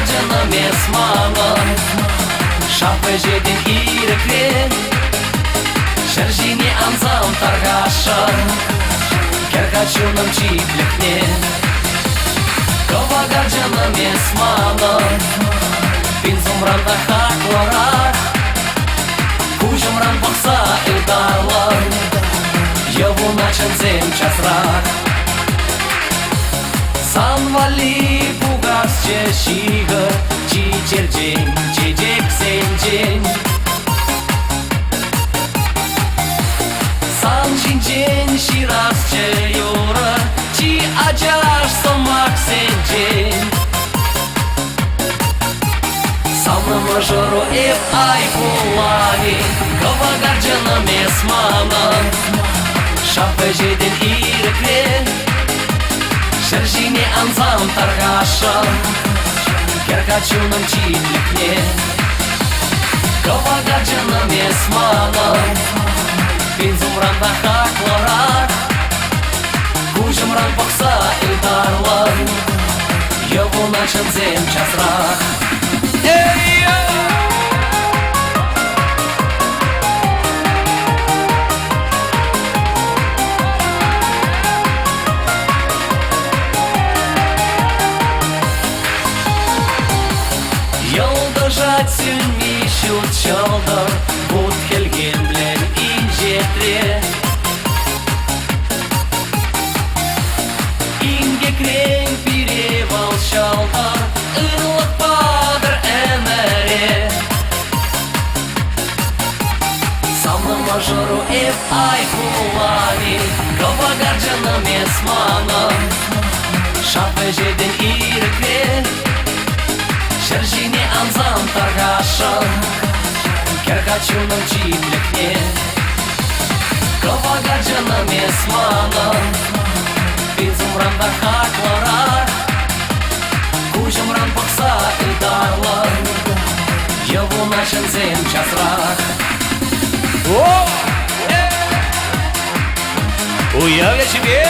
gardiană mesmană Șapăje din irecre Șerjine anzam targașa Chiar ca ciunăm ciplehne Kova gardiană mesmană Pinzum randa haklorar Kujum ran baksa ildarlar Yavу начен зем часрак Санвали бугас чешига Чичер день, чедек сен день Сан жин день, ширас че юра Чи аджаш самак сен день Самна мажору эв ай булави Кова гарджана месмана Șapăje din irecre Șerjine anzam targașa Chiar ca ciunăm ciplehne Kova gardiană mesmană Pinzum randa haklorar Kujum ran baksa ildarlar Yavу начен зем часрак Сюнми шут чалдар Бут келген блен инжетре Инге крен перевал шалдар Ырлық падыр әмәре Самна мажору эв ай хулави Кова гарджана месмана Шапэжеден ирекре Șerjine anzam targașa Chiar ca ciunăm ciplehne Kova gardiană mesmană Pinzum randa haklorar Kujum ran baksa ildarlar Yavу начен зем часрак Уявля себе!